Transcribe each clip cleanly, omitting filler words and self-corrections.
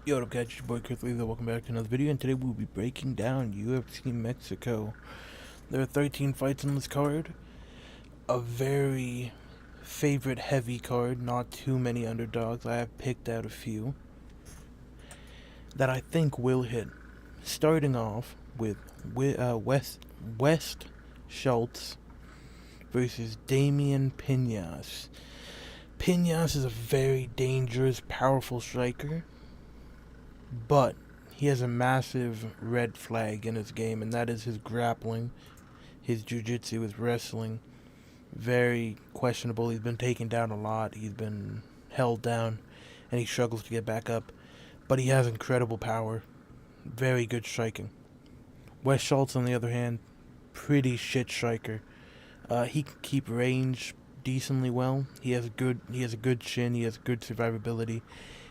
Yo, what up, guys? It's your boy Chris Lee. Welcome back to another video, and today we'll be breaking down UFC Mexico. There are 13 fights on this card. A very favorite heavy card, not too many underdogs. I have picked out a few that I think will hit. Starting off with West Schultz versus Damian Pinas. Pinas is a very dangerous, powerful striker, but he has a massive red flag in his game, and that is his grappling, his jiu-jitsu, his wrestling. Very questionable. He's been taken down a lot. He's been held down, and he struggles to get back up. But he has incredible power. Very good striking. Wes Schultz, on the other hand, pretty shit striker. He can keep range decently well. He has a good chin. He has good survivability.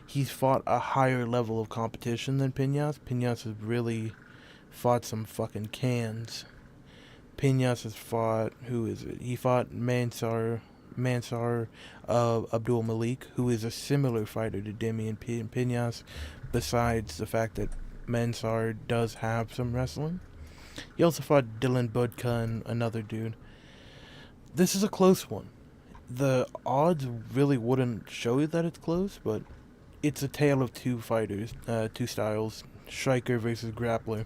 He's fought a higher level of competition than Pinas. Pinas has really fought some fucking cans. Pinas has fought, who is it? He fought Mansar Abdul Malik, who is a similar fighter to Damian Pinas, besides the fact that Mansar does have some wrestling. He also fought Dylan Budka and another dude. This is a close one. The odds really wouldn't show you that it's close, but it's a tale of two fighters, two styles, striker versus grappler.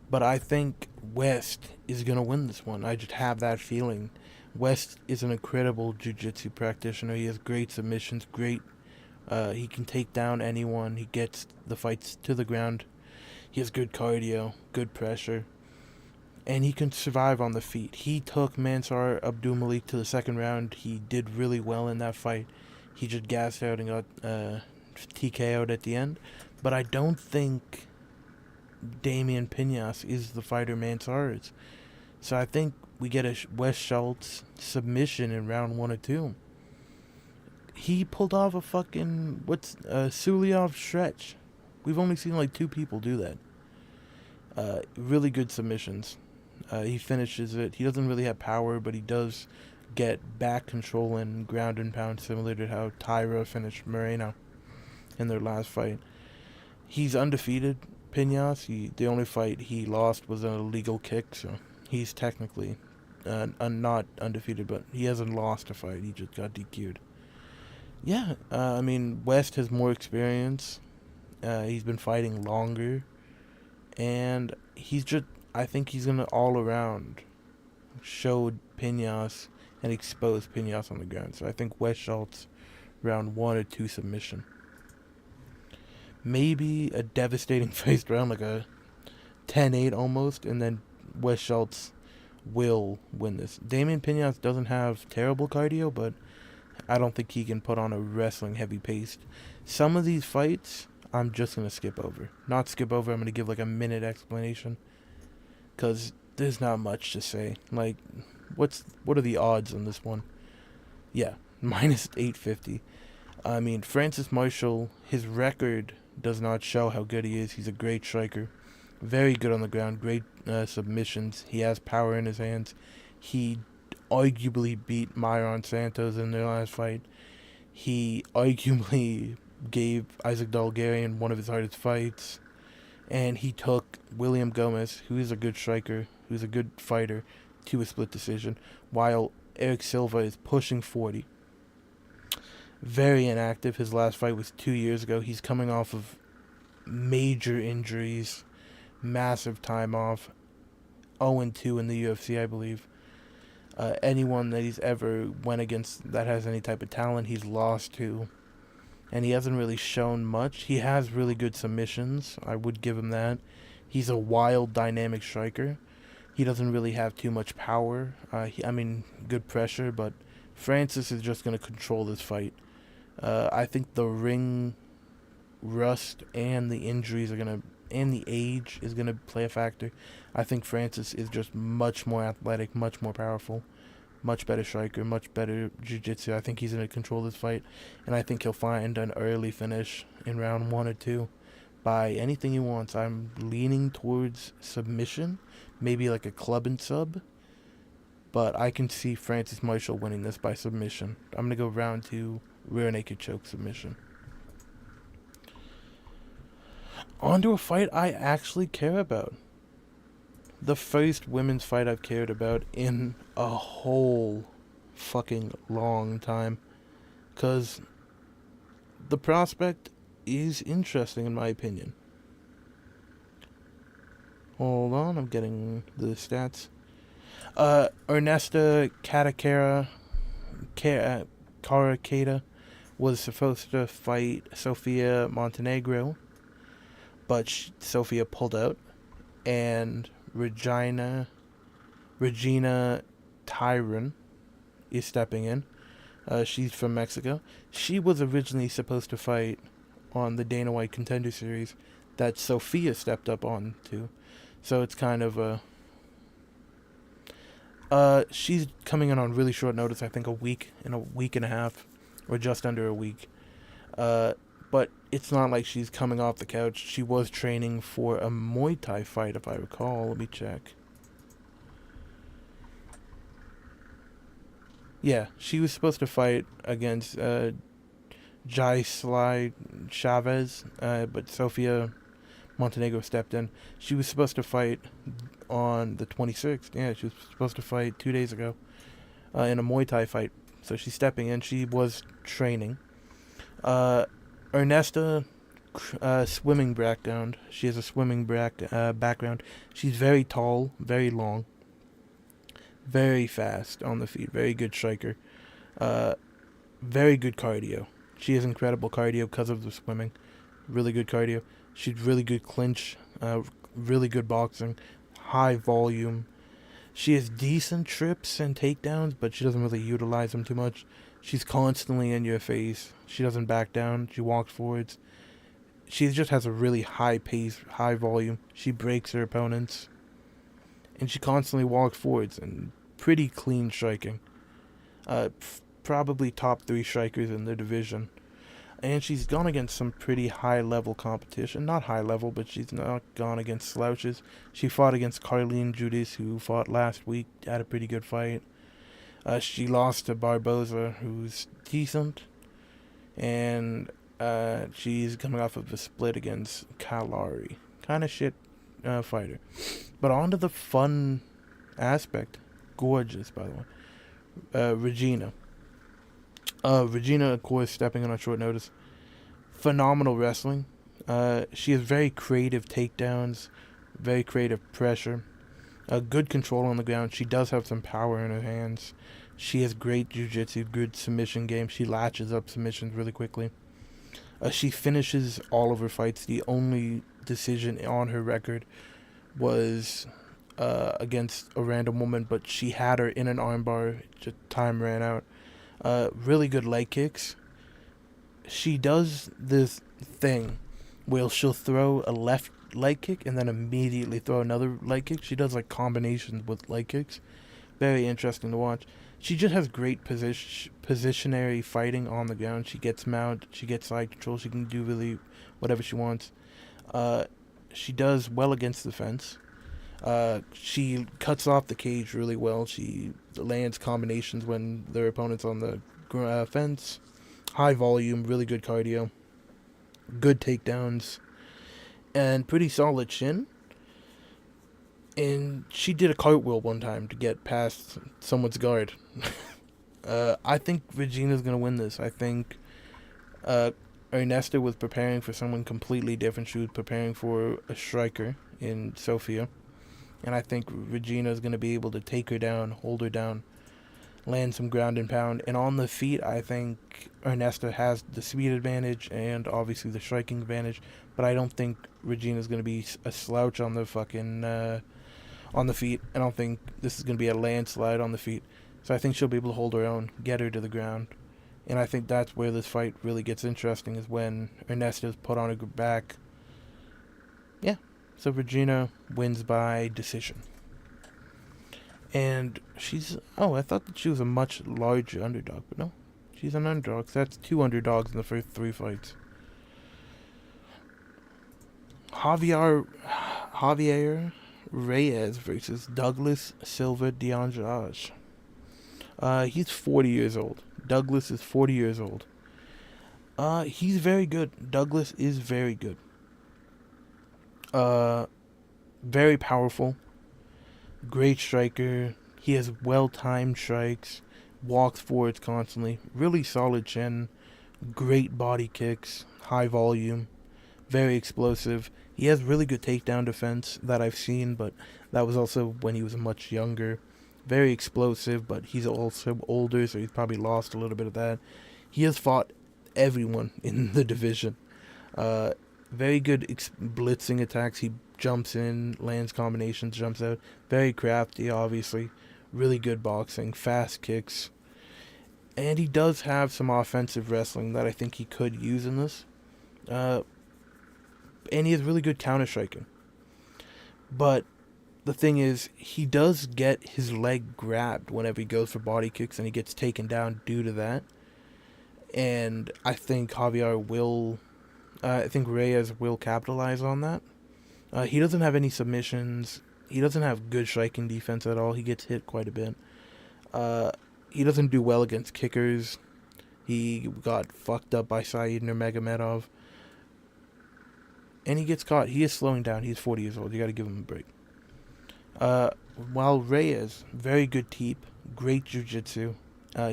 But I think West is going to win this one. I just have that feeling. West is an incredible jiu-jitsu practitioner. He has great submissions, he can take down anyone. He gets the fights to the ground. He has good cardio, good pressure, and he can survive on the feet. He took Mansar Abdul Malik to the second round. He did really well in that fight. He just gassed out and got TKO'd at the end. But I don't think Damian Pinas is the fighter Mansar is. So I think we get a Wes Schultz submission in round 1 or 2. He pulled off a fucking Suliov stretch. We've only seen like 2 people do that. Really good submissions. He finishes it. He doesn't really have power, but he does get back control and ground and pound, similar to how Tyra finished Moreno in their last fight. He's undefeated. Pinas, the only fight he lost was an illegal kick, so he's technically not undefeated, but he hasn't lost a fight. He just got DQ'd. Yeah, I mean, West has more experience. He's been fighting longer, and I think he's going to all around show Pinas and expose Pinas on the ground. So I think West Schultz, round 1 or 2 submission. Maybe a devastating first round, like a 10-8 almost, and then Wes Schultz will win this. Damian Pinas doesn't have terrible cardio, but I don't think he can put on a wrestling heavy pace. Some of these fights, I'm just going to skip over. Not skip over, I'm going to give like a minute explanation, because there's not much to say. Like, what are the odds on this one? Yeah, minus 850. I mean, Francis Marshall, his record does not show how good he is. He's a great striker. Very good on the ground. Great submissions. He has power in his hands. He arguably beat Myron Santos in their last fight. He arguably gave Isaac Dalgarian one of his hardest fights. And he took William Gomez, who is a good striker, who's a good fighter, to a split decision, while Eric Silva is pushing 40. Very inactive. His last fight was 2 years ago. He's coming off of major injuries, massive time off, 0-2 in the UFC, I believe. Anyone that he's ever went against that has any type of talent, he's lost to. And he hasn't really shown much. He has really good submissions. I would give him that. He's a wild, dynamic striker. He doesn't really have too much power. Good pressure, but Francis is just going to control this fight. I think the ring rust and the injuries and the age is gonna play a factor. I think Francis is just much more athletic, much more powerful, much better striker, much better jiu-jitsu. I think he's gonna control this fight, and I think he'll find an early finish in round 1 or 2 by anything he wants. I'm leaning towards submission, maybe like a club and sub, but I can see Francis Marshall winning this by submission. I'm gonna go round 2. Rear naked choke submission. On to a fight I actually care about. The first women's fight I've cared about in a whole fucking long time. Because the prospect is interesting in my opinion. Hold on, I'm getting the stats. Ernesta Karakata was supposed to fight Sofia Montenegro, but Sofia pulled out, and Regina Tyron is stepping in. She's from Mexico. She was originally supposed to fight on the Dana White Contender Series that Sofia stepped up on to. So it's kind of a... she's coming in on really short notice, I think a week and a half, or just under a week. But it's not like she's coming off the couch. She was training for a Muay Thai fight, if I recall. Let me check. Yeah, she was supposed to fight against Jai Sly Chavez, but Sofia Montenegro stepped in. She was supposed to fight on the 26th. Yeah, she was supposed to fight 2 days ago in a Muay Thai fight. So she's stepping in. She was training. Ernesta, swimming background. She has a swimming background. She's very tall, very long, very fast on the feet. Very good striker. Very good cardio. She has incredible cardio because of the swimming. Really good cardio. She's really good clinch. Really good boxing. High volume. She has decent trips and takedowns, but she doesn't really utilize them too much. She's constantly in your face. She doesn't back down. She walks forwards. She just has a really high pace, high volume. She breaks her opponents. And she constantly walks forwards and pretty clean striking. Probably top 3 strikers in the division. And she's gone against some pretty high-level competition. Not high-level, but she's not gone against slouches. She fought against Carlene Judas, who fought last week. Had a pretty good fight. She lost to Barboza, who's decent. And she's coming off of a split against Kalari. Kind of shit fighter. But on to the fun aspect. Gorgeous, by the way. Regina. Regina, of course, stepping in on short notice. Phenomenal wrestling. She has very creative takedowns, very creative pressure, good control on the ground. She does have some power in her hands. She has great jiu-jitsu, good submission game. She latches up submissions really quickly. She finishes all of her fights. The only decision on her record was against a random woman, but she had her in an armbar. Just time ran out. Really good leg kicks. She does this thing where she'll throw a left leg kick and then immediately throw another leg kick. She does like combinations with leg kicks. Very interesting to watch. She just has great positionary fighting on the ground. She gets mount, she gets side control, she can do really whatever she wants. She does well against the fence. She cuts off the cage really well. She lands combinations when their opponent's on the fence. High volume, really good cardio. Good takedowns. And pretty solid chin. And she did a cartwheel one time to get past someone's guard. I think Regina's going to win this. I think Ernesta was preparing for someone completely different. She was preparing for a striker in Sofia. And I think Regina is going to be able to take her down, hold her down, land some ground and pound. And on the feet, I think Ernesta has the speed advantage and obviously the striking advantage. But I don't think Regina is going to be a slouch on the fucking on the feet. I don't think this is going to be a landslide on the feet. So I think she'll be able to hold her own, get her to the ground. And I think that's where this fight really gets interesting, is when Ernesta is put on her back. Yeah. So Regina wins by decision. And she's... Oh, I thought that she was a much larger underdog, but no. She's an underdog. So that's 2 underdogs in the first 3 fights. Javier Reyes versus Douglas Silva de Andrade. He's 40 years old. Douglas is 40 years old. He's very good. Douglas is very good. Uh, very powerful, great striker. He has well-timed strikes, walks forwards constantly, really solid chin, great body kicks, high volume, very explosive. He has really good takedown defense that I've seen, but that was also when he was much younger. Very explosive, but he's also older, so he's probably lost a little bit of that. He has fought everyone in the division. Uh, Very good blitzing attacks. He jumps in, lands combinations, jumps out. Very crafty, obviously. Really good boxing, fast kicks. And he does have some offensive wrestling that I think he could use in this. Uh, and he has really good counter striking. But the thing is, he does get his leg grabbed whenever he goes for body kicks, and he gets taken down due to that. And I think I think Reyes will capitalize on that. He doesn't have any submissions. He doesn't have good striking defense at all. He gets hit quite a bit. He doesn't do well against kickers. He got fucked up by Saeed Nurmagomedov. And he gets caught. He is slowing down. He's 40 years old. You got to give him a break. While Reyes, very good teep, great jiu-jitsu.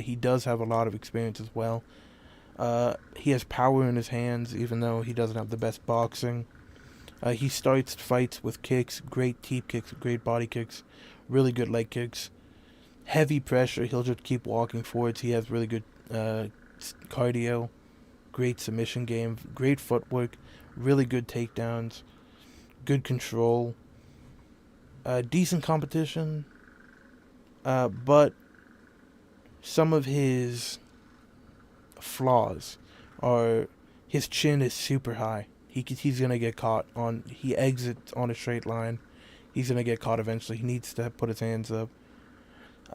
He does have a lot of experience as well. He has power in his hands, even though he doesn't have the best boxing. He starts fights with kicks, great teep kicks, great body kicks, really good leg kicks. Heavy pressure, he'll just keep walking forwards. He has really good cardio, great submission game, great footwork, really good takedowns, good control, decent competition, but some of his flaws are his chin is super high. He's gonna get caught on. He exits on a straight line. He's gonna get caught eventually. He needs to put his hands up.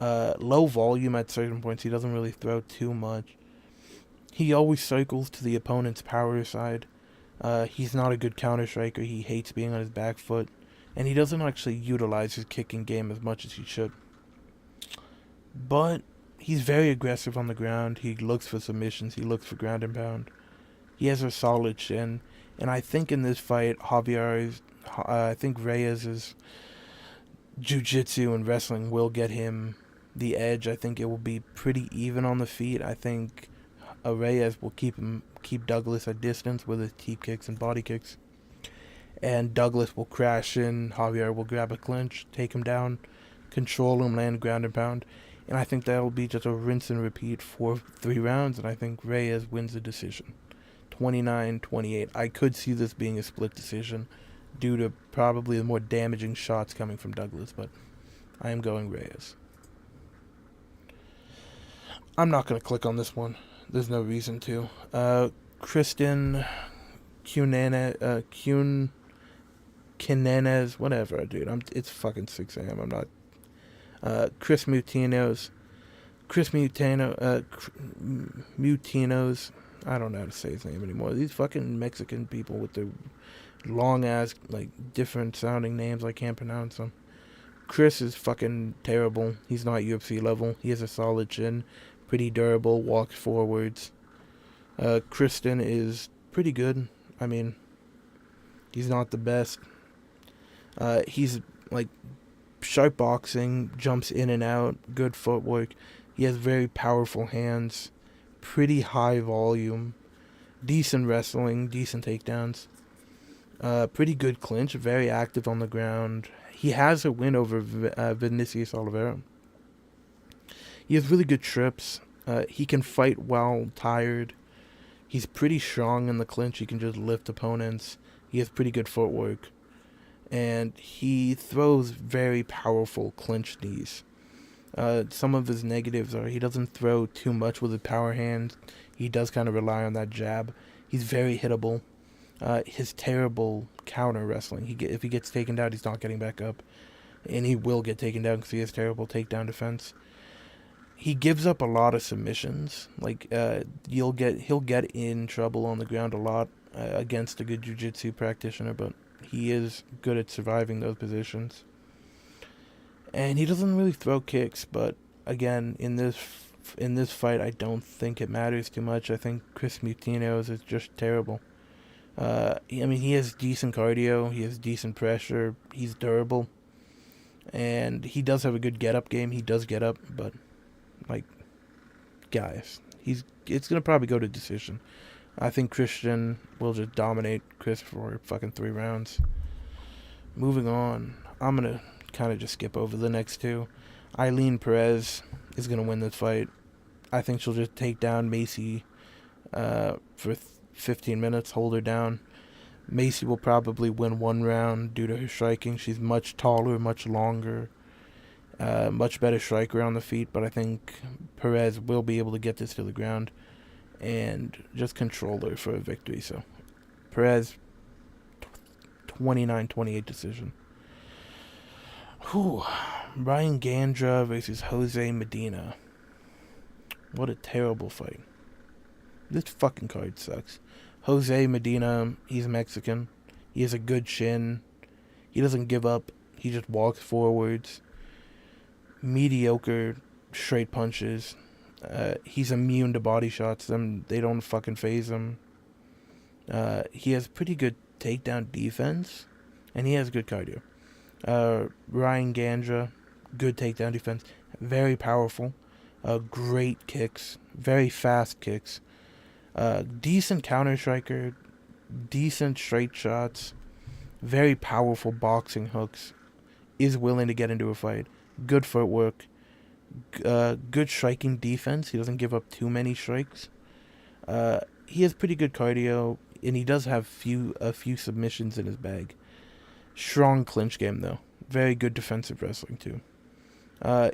Low volume at certain points. He doesn't really throw too much. He always cycles to the opponent's power side. He's not a good counter striker. He hates being on his back foot, and he doesn't actually utilize his kicking game as much as he should. But he's very aggressive on the ground. He looks for submissions. He looks for ground and pound. He has a solid chin. And I think in this fight, I think Reyes' jiu-jitsu and wrestling will get him the edge. I think it will be pretty even on the feet. I think Reyes will keep Douglas at distance with his teep kicks and body kicks. And Douglas will crash in. Javier will grab a clinch, take him down, control him, land ground and pound. And I think that will be just a rinse and repeat for 3 rounds. And I think Reyes wins the decision. 29-28. I could see this being a split decision due to probably the more damaging shots coming from Douglas, but I am going Reyes. I'm not going to click on this one. There's no reason to. Kristen Cunenez, whatever, dude. It's fucking 6 a.m. I'm not. Chris Mutinos. I don't know how to say his name anymore. These fucking Mexican people with their long ass, like, different sounding names, I can't pronounce them. Chris is fucking terrible. He's not UFC level. He has a solid chin, pretty durable, walks forwards. Kristen is pretty good. I mean, he's not the best. He's, like, sharp boxing, jumps in and out, good footwork. He has very powerful hands, pretty high volume, decent wrestling, decent takedowns, pretty good clinch, very active on the ground. He has a win over Vinicius Oliveira. He has really good trips. He can fight while tired. He's pretty strong in the clinch. He can just lift opponents. He has pretty good footwork. And he throws very powerful clinch knees. Some of his negatives are he doesn't throw too much with his power hand. He does kind of rely on that jab. He's very hittable. His terrible counter wrestling. If he gets taken down, he's not getting back up. And he will get taken down because he has terrible takedown defense. He gives up a lot of submissions. Like, he'll get in trouble on the ground a lot against a good jiu-jitsu practitioner, but he is good at surviving those positions. And he doesn't really throw kicks, but again, in this fight, I don't think it matters too much. I think Chris Mutinos is just terrible. I mean, he has decent cardio. He has decent pressure. He's durable, and he does have a good get up game. He does get up, but like, guys, it's gonna probably go to decision. I think Christian will just dominate Chris for fucking 3 rounds. Moving on, I'm gonna kind of just skip over the next two. Eileen Perez is gonna win this fight. I think she'll just take down Macy for 15 minutes, hold her down. Macy will probably win 1 round due to her striking. She's much taller, much longer, much better striker on the feet, but I think Perez will be able to get this to the ground and just control her for a victory. So, Perez, 29-28 decision. Whew. Ryan Gandra versus Jose Medina. What a terrible fight. This fucking card sucks. Jose Medina, he's Mexican. He has a good chin. He doesn't give up. He just walks forwards. Mediocre straight punches. He's immune to body shots. They don't fucking phase him. He has pretty good takedown defense, and he has good cardio. Ryan Gandra, good takedown defense. Very powerful. Great kicks. Very fast kicks. Decent counter striker. Decent straight shots. Very powerful boxing hooks. Is willing to get into a fight. Good footwork. Good striking defense. He doesn't give up too many strikes. He has pretty good cardio, and he does have a few submissions in his bag. Strong clinch game, though. Very good defensive wrestling, too.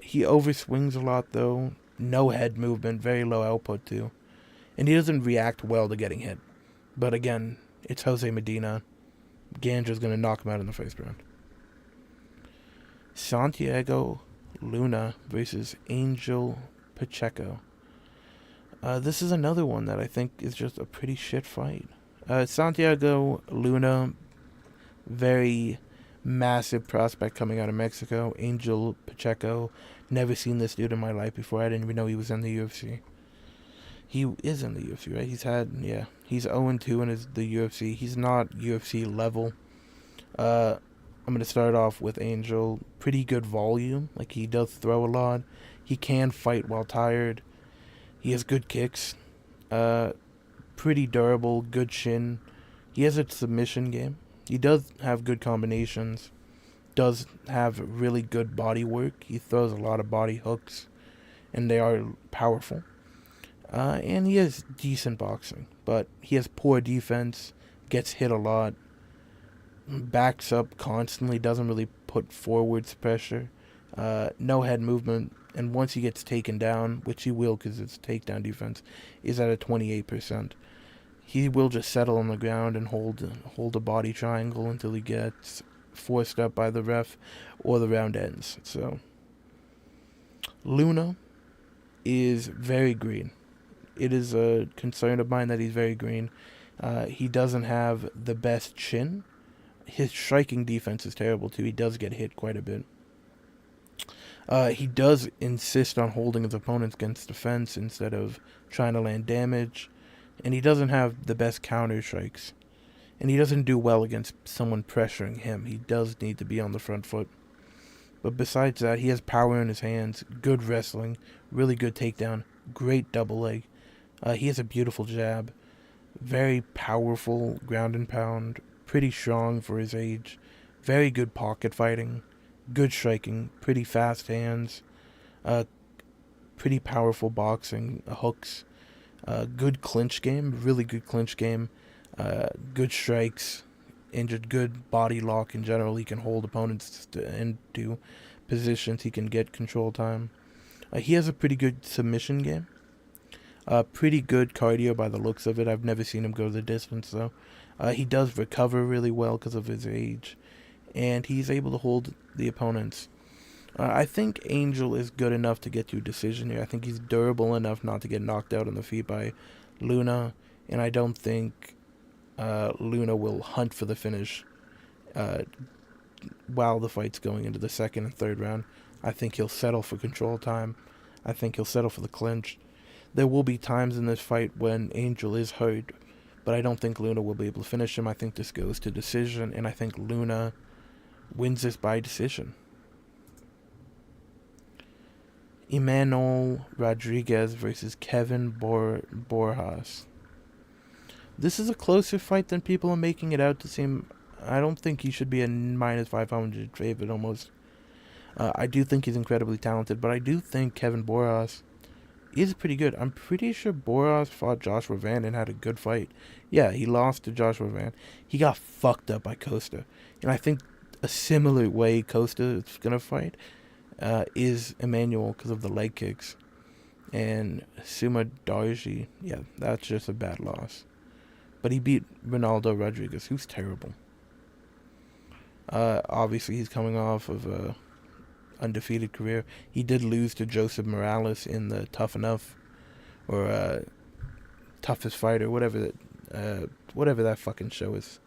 He overswings a lot, though. No head movement. Very low output, too. And he doesn't react well to getting hit. But again, it's Jose Medina. Gandra's going to knock him out in the first round. Santiago Luna versus Angel Pacheco. This is another one that I think is just a pretty shit fight. Santiago Luna, very massive prospect coming out of Mexico. Angel Pacheco, never seen this dude in my life before. I didn't even know he was in the UFC. He is in the UFC, right? He's 0-2 in the UFC. He's not UFC level. I'm going to start off with Angel. Pretty good volume. Like, he does throw a lot. He can fight while tired. He has good kicks. Pretty durable. Good chin. He has a submission game. He does have good combinations. Does have really good body work. He throws a lot of body hooks. And they are powerful. And he has decent boxing. But he has poor defense. Gets hit a lot. Backs up constantly, doesn't really put forwards pressure, no head movement, and once he gets taken down, which he will because it's takedown defense, is at a 28%. He will just settle on the ground and hold a body triangle until he gets forced up by the ref or the round ends. So, Luna is very green. It is a concern of mine that he's very green. He doesn't have the best chin. His striking defense is terrible, too. He does get hit quite a bit. He does insist on holding his opponents against the fence instead of trying to land damage. And he doesn't have the best counter strikes. And he doesn't do well against someone pressuring him. He does need to be on the front foot. But besides that, he has power in his hands, good wrestling, really good takedown, great double leg. He has a beautiful jab, very powerful ground and pound, pretty strong for his age, very good pocket fighting, good striking, pretty fast hands, pretty powerful boxing, hooks, good clinch game, really good clinch game, good strikes, and just good body lock in general. He can hold opponents into positions. He can get control time. He has a pretty good submission game. Pretty good cardio by the looks of it. I've never seen him go the distance, though. He does recover really well because of his age, and he's able to hold the opponents. I think Angel is good enough to get to a decision here. I think he's durable enough not to get knocked out on the feet by Luna, and I don't think Luna will hunt for the finish while the fight's going into the second and third round. I think he'll settle for control time. I think he'll settle for the clinch. There will be times in this fight when Angel is hurt, but I don't think Luna will be able to finish him. I think this goes to decision, and I think Luna wins this by decision. Emmanuel Rodriguez versus Kevin Borjas. This is a closer fight than people are making it out to seem. I don't think he should be a minus 500 favorite almost. I do think he's incredibly talented, but I do think Kevin Borjas is pretty good. I'm pretty sure Borjas fought Joshua Van and had a good fight. Yeah, he lost to Joshua Van. He got fucked up by Costa. And I think a similar way Costa is going to fight is Emmanuel because of the leg kicks. And Suma Darji, yeah, that's just a bad loss. But he beat Ronaldo Rodriguez, who's terrible. Obviously, he's coming off of a undefeated career. He did lose to Joseph Morales in the Tough Enough or Toughest Fighter, whatever that fucking show is.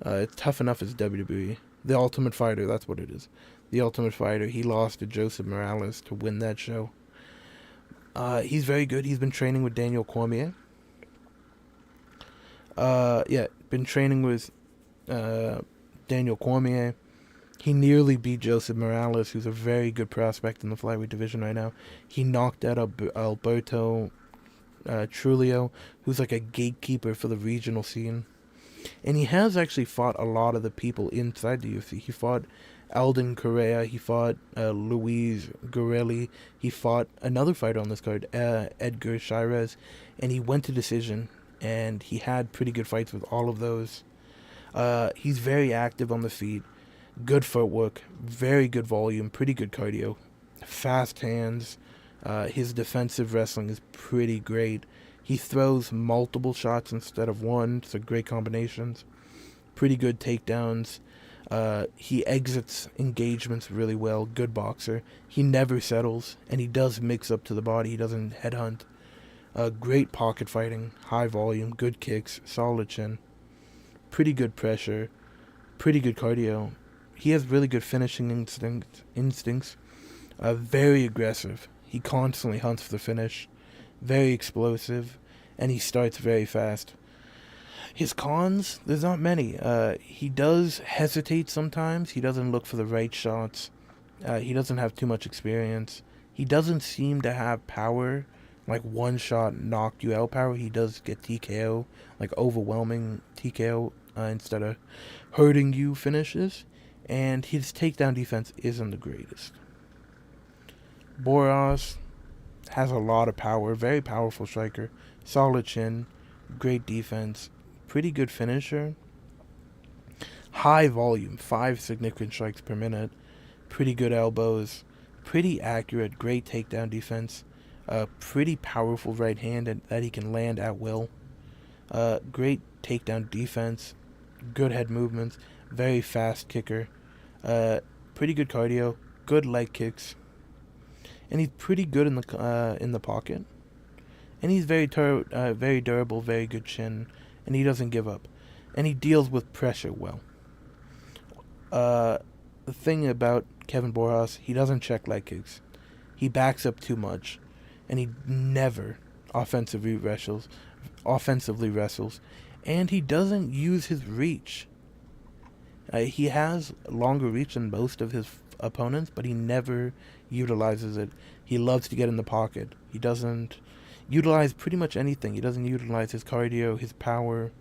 It's Tough Enough is WWE. The Ultimate Fighter, that's what it is. The Ultimate Fighter. He lost to Joseph Morales to win that show. He's very good. He's been training with Daniel Cormier. Been training with Daniel Cormier. He nearly beat Joseph Morales, who's a very good prospect in the flyweight division right now. He knocked out Alberto Trulio, who's like a gatekeeper for the regional scene. And he has actually fought a lot of the people inside the UFC. He fought Alden Correa. He fought Luis Gorelli. He fought another fighter on this card, Edgar Shirez. And he went to decision. And he had pretty good fights with all of those. He's very active on the feet. Good footwork. Very good volume. Pretty good cardio. Fast hands. His defensive wrestling is pretty great. He throws multiple shots instead of one. So great combinations. Pretty good takedowns. He exits engagements really well. Good boxer. He never settles. And he does mix up to the body. He doesn't headhunt. Great pocket fighting, high volume, good kicks, solid chin, pretty good pressure, pretty good cardio. He has really good finishing instincts. Very aggressive. He constantly hunts for the finish. Very explosive, and he starts very fast. His cons, there's not many. He does hesitate sometimes. He doesn't look for the right shots. He doesn't have too much experience. He doesn't seem to have power. Like one shot knocked you out power. He does get TKO, like overwhelming TKO instead of hurting you finishes. And his takedown defense isn't the greatest. Borjas has a lot of power, very powerful striker, solid chin, great defense, pretty good finisher. High volume, 5 significant strikes per minute, pretty good elbows, pretty accurate, great takedown defense. Pretty powerful right hand that he can land at will. Great takedown defense. Good head movements. Very fast kicker. Pretty good cardio. Good leg kicks. And he's pretty good in the pocket. And he's very durable. Very good chin. And he doesn't give up. And he deals with pressure well. The thing about Kevin Borjas, he doesn't check leg kicks. He backs up too much. And he never offensively wrestles. And he doesn't use his reach. He has longer reach than most of his opponents, but he never utilizes it. He loves to get in the pocket. He doesn't utilize pretty much anything. He doesn't utilize his cardio, his power,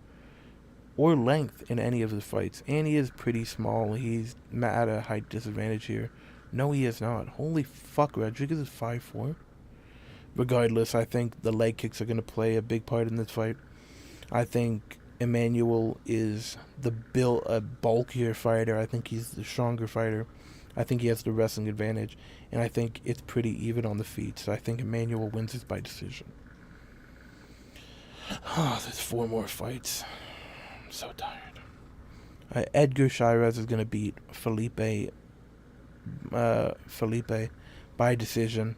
or length in any of his fights. And he is pretty small. He's at a height disadvantage here. No, he is not. Holy fuck, Rodriguez is 5'4". Regardless, I think the leg kicks are going to play a big part in this fight. I think Emmanuel is a bulkier fighter. I think he's the stronger fighter. I think he has the wrestling advantage. And I think it's pretty even on the feet. So I think Emmanuel wins this by decision. Oh, there's 4 more fights. I'm so tired. Edgar Shirez is going to beat Felipe by decision.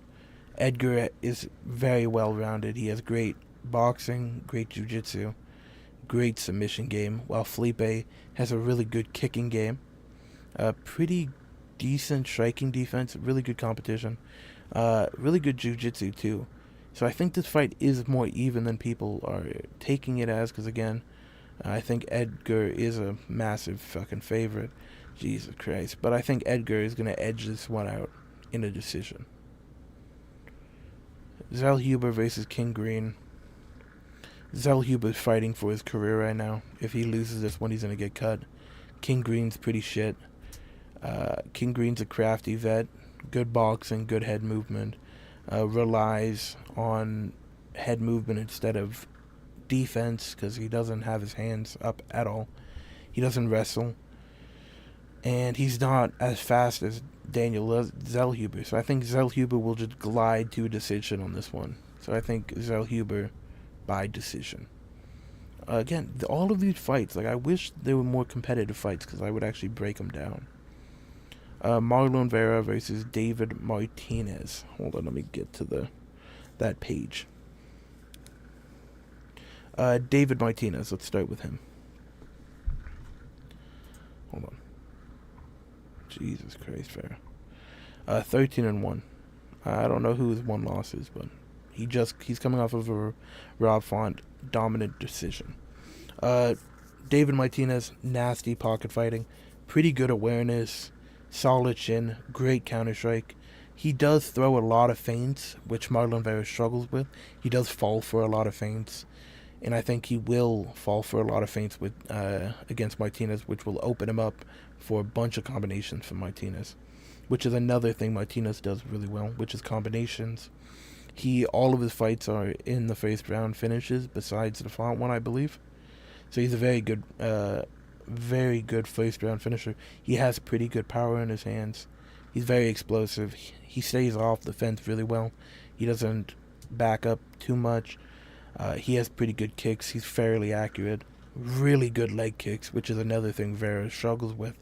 Edgar is very well-rounded. He has great boxing, great jiu-jitsu, great submission game, while Felipe has a really good kicking game, pretty decent striking defense, really good competition, really good jiu-jitsu too. So I think this fight is more even than people are taking it as, because again, I think Edgar is a massive fucking favorite. Jesus Christ. But I think Edgar is going to edge this one out in a decision. Zellhuber versus King Green. Zellhuber's fighting for his career right now. If he loses this one, he's going to get cut. King Green's pretty shit. King Green's a crafty vet. Good boxing, good head movement. Relies on head movement instead of defense because he doesn't have his hands up at all. He doesn't wrestle. And he's not as fast as Daniel Zellhuber. So I think Zellhuber will just glide to a decision on this one. So I think Zellhuber by decision. Again, all of these fights, like I wish there were more competitive fights because I would actually break them down. Marlon Vera versus David Martinez. Hold on, let me get to that page. David Martinez, let's start with him. Hold on. Jesus Christ, Vera. 13-1. I don't know who his one loss is, but he's coming off of a Rob Font dominant decision. David Martinez, nasty pocket fighting, pretty good awareness, solid chin, great counter strike. He does throw a lot of feints, which Marlon Vera struggles with. He does fall for a lot of feints, and I think he will fall for a lot of feints with against Martinez, which will open him up for a bunch of combinations from Martinez, which is another thing Martinez does really well, which is combinations. All of his fights are in the first round finishes, besides the Font one, I believe. So he's a very good first round finisher. He has pretty good power in his hands. He's very explosive. He stays off the fence really well. He doesn't back up too much. He has pretty good kicks. He's fairly accurate. Really good leg kicks, which is another thing Vera struggles with,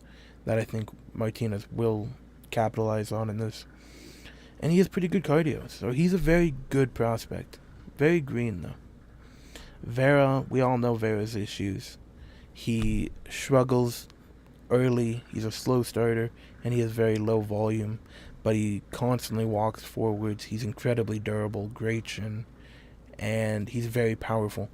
that I think Martinez will capitalize on in this. And he has pretty good cardio, so he's a very good prospect. Very green, though. Vera, we all know Vera's issues. He struggles early, he's a slow starter, and he has very low volume, but he constantly walks forwards. He's incredibly durable, great chin, and he's very powerful.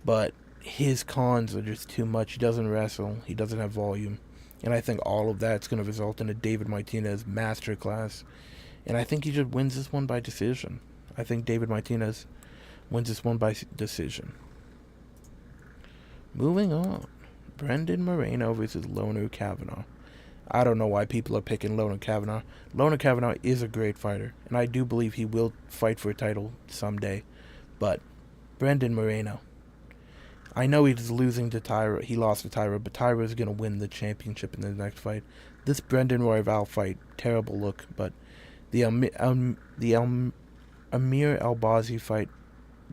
But his cons are just too much. He doesn't wrestle, he doesn't have volume, and I think all of that's going to result in a David Martinez masterclass. And I think he just wins this one by decision. I think David Martinez wins this one by decision. Moving on. Brendan Moreno versus Loner Kavanagh. I don't know why people are picking Loner Kavanagh. Loner Kavanagh is a great fighter, and I do believe he will fight for a title someday. But Brendan Moreno, I know he's losing to Tyra. He lost to Tyra, but Tyra is going to win the championship in the next fight. This Brendan Royval fight, terrible look, but the Amir Albazi fight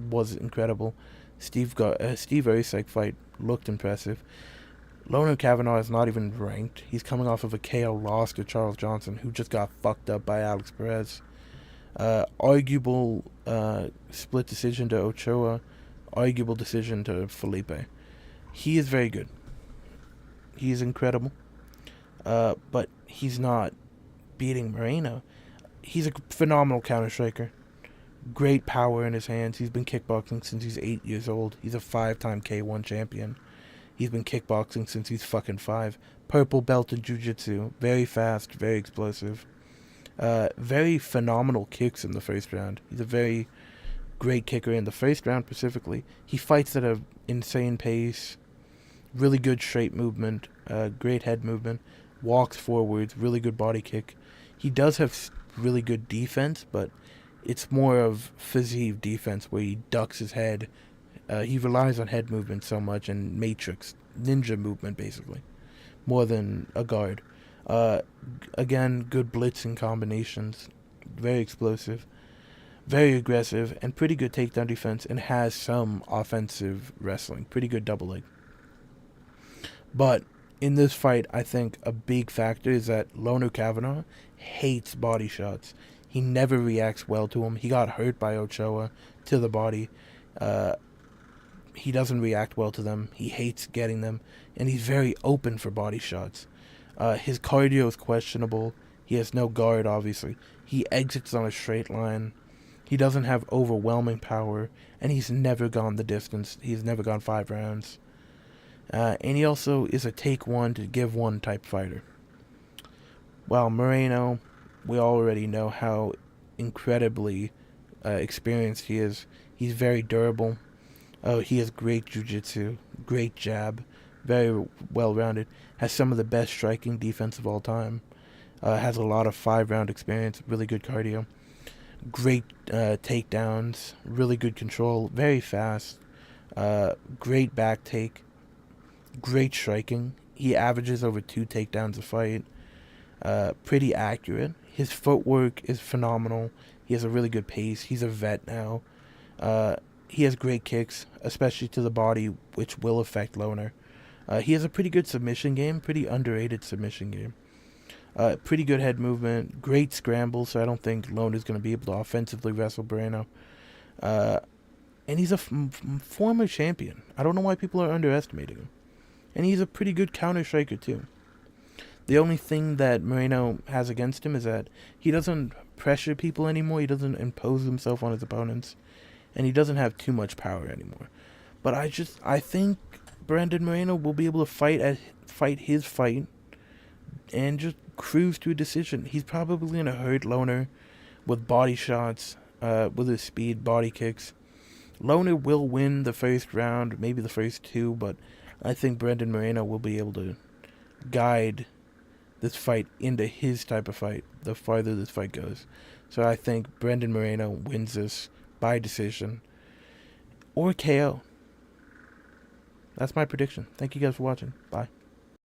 was incredible. Steve Erceg fight looked impressive. Loner Kavanagh is not even ranked. He's coming off of a KO loss to Charles Johnson, who just got fucked up by Alex Perez. Arguable split decision to Ochoa. Arguable decision to Felipe. He is very good. He's incredible. But he's not beating Moreno. He's a phenomenal counter striker. Great power in his hands. He's been kickboxing since he's 8 years old. He's a 5-time K1 champion. He's been kickboxing since he's fucking 5. Purple belt in jiu-jitsu. Very fast, very explosive. Very phenomenal kicks in the first round. He's a very great kicker in the first round specifically. He fights at an insane pace. Really good straight movement. Great head movement. Walks forwards. Really good body kick. He does have really good defense, but it's more of physique defense where he ducks his head. He relies on head movement so much and matrix, ninja movement basically, more than a guard. Again, good blitzing combinations, very explosive, very aggressive, and pretty good takedown defense, and has some offensive wrestling, pretty good double leg. But in this fight, I think a big factor is that Loner Kavanagh hates body shots. He never reacts well to them. He got hurt by Ochoa to the body. He doesn't react well to them. He hates getting them. And he's very open for body shots. His cardio is questionable. He has no guard, obviously. He exits on a straight line. He doesn't have overwhelming power, and he's never gone the distance. He's never gone 5 rounds. And he also is a take one to give one type fighter. While Moreno, we already know how incredibly experienced he is. He's very durable. He has great jiu-jitsu, great jab, very well-rounded. Has some of the best striking defense of all time. Has a lot of 5-round experience, really good cardio. Great takedowns, really good control, very fast. Great back take, great striking. He averages over 2 takedowns a fight. Pretty accurate. His footwork is phenomenal. He has a really good pace. He's a vet now. He has great kicks, especially to the body, which will affect Loner. He has a pretty good submission game, pretty underrated submission game. Pretty good head movement, great scramble, so I don't think Loner's going to be able to offensively wrestle Moreno. And he's a former champion. I don't know why people are underestimating him. And he's a pretty good counter striker too. The only thing that Moreno has against him is that he doesn't pressure people anymore. He doesn't impose himself on his opponents. And he doesn't have too much power anymore. But I think Brandon Moreno will be able to fight his fight and just cruise to a decision. He's probably going to hurt Loner with body shots, with his speed, body kicks. Loner will win the first round, maybe the first 2, but I think Brandon Moreno will be able to guide this fight into his type of fight the farther this fight goes. So I think Brandon Moreno wins this by decision or KO. That's my prediction. Thank you guys for watching. Bye.